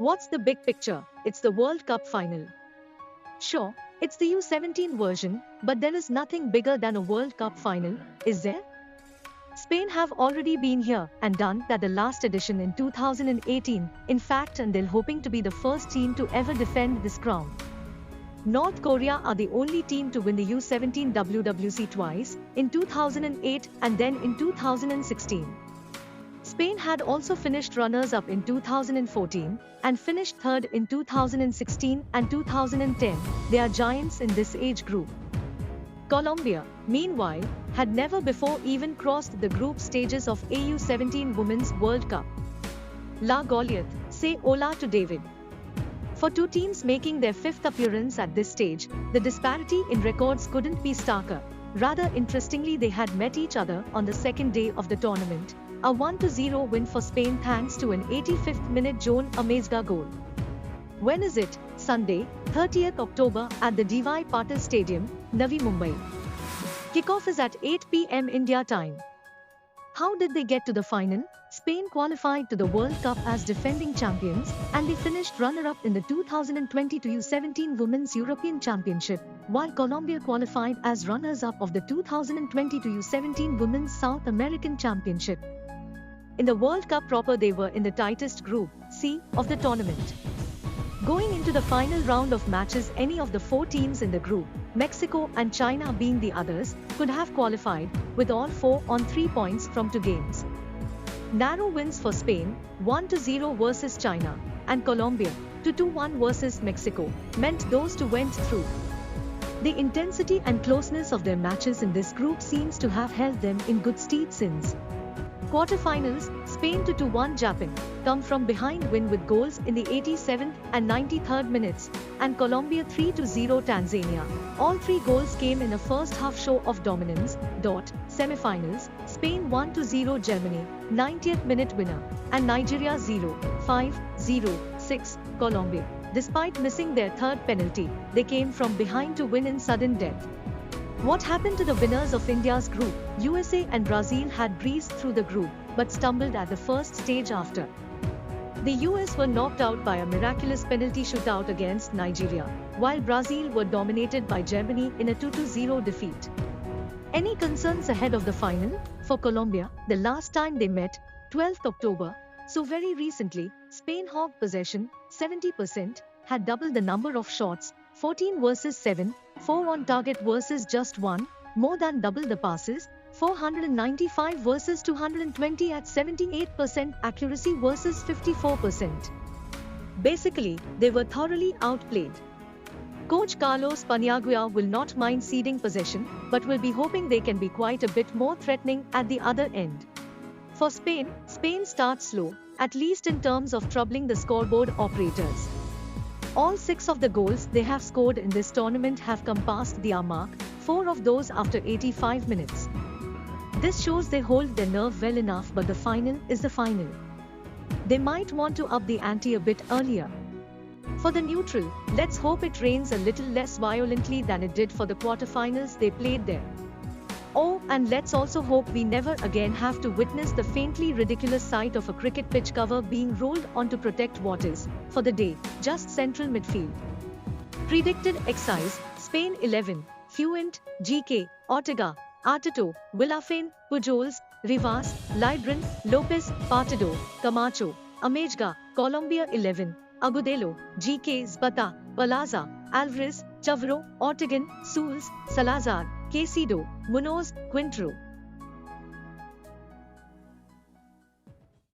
What's the big picture? It's the World Cup final. Sure, it's the U17 version, but there is nothing bigger than a World Cup final, is there? Spain have already been here and done that the last edition in 2018, in fact, and they're hoping to be the first team to ever defend this crown. North Korea are the only team to win the U17 WWC twice, in 2008 and then in 2016. Spain had also finished runners-up in 2014 and finished third in 2016 and 2010. They are giants in this age group. Colombia, meanwhile, had never before even crossed the group stages of U17 Women's World Cup. La Goliath, say hola to David. For two teams making their fifth appearance at this stage, the disparity in records couldn't be starker. Rather interestingly, they had met each other on the second day of the tournament. A 1-0 win for Spain thanks to an 85th minute Jone Amezaga goal. When is it? Sunday, 30th October at the DY Patil Stadium, Navi Mumbai. Kickoff is at 8 p.m. India time. How did they get to the final? Spain qualified to the World Cup as defending champions, and they finished runner-up in the 2022 U17 Women's European Championship, while Colombia qualified as runners-up of the 2022 U17 Women's South American Championship. In the World Cup proper, they were in the tightest group, C, of the tournament. Going into the final round of matches, any of the four teams in the group, Mexico and China being the others, could have qualified, with all four on 3 points from 2 games. Narrow wins for Spain, 1-0 versus China, and Colombia, 2-1 versus Mexico, meant those two went through. The intensity and closeness of their matches in this group seems to have held them in good stead since. Quarterfinals, Spain 2-1 Japan, come from behind win with goals in the 87th and 93rd minutes, and Colombia 3-0 Tanzania. All 3 goals came in a first half show of dominance. Semifinals, Spain 1-0 Germany, 90th minute winner, and Nigeria 0-5-0-6 Colombia. Despite missing their third penalty, they came from behind to win in sudden death. What happened to the winners of India's group? USA and Brazil had breezed through the group, but stumbled at the first stage after. The US were knocked out by a miraculous penalty shootout against Nigeria, while Brazil were dominated by Germany in a 2-0 defeat. Any concerns ahead of the final? For Colombia, the last time they met, 12th October, so very recently, Spain hogged possession, 70%, had doubled the number of shots, 14 versus 7, 4 on target versus just 1, more than double the passes, 495 versus 220 at 78% accuracy versus 54%. Basically, they were thoroughly outplayed. Coach Carlos Paniagua will not mind ceding possession, but will be hoping they can be quite a bit more threatening at the other end. For Spain, Spain starts slow, at least in terms of troubling the scoreboard operators. All 6 of the goals they have scored in this tournament have come past the hour mark, 4 of those after 85 minutes. This shows they hold their nerve well enough, but the final is the final. They might want to up the ante a bit earlier. For the neutral, let's hope it rains a little less violently than it did for the quarterfinals they played there. Oh, and let's also hope we never again have to witness the faintly ridiculous sight of a cricket pitch cover being rolled on to protect what is, for the day, just central midfield. Predicted exercise, Spain 11, Fuent, GK, Ortega, Arturo, Villafane, Pujols, Rivas, Libran, Lopez, Partido, Camacho, Amezaga. Colombia 11, Agudelo, GK, Zapata, Palaza, Alvarez, Chaviro, Ortegan, Souls, Salazar, Caicedo, Munoz, Quintero.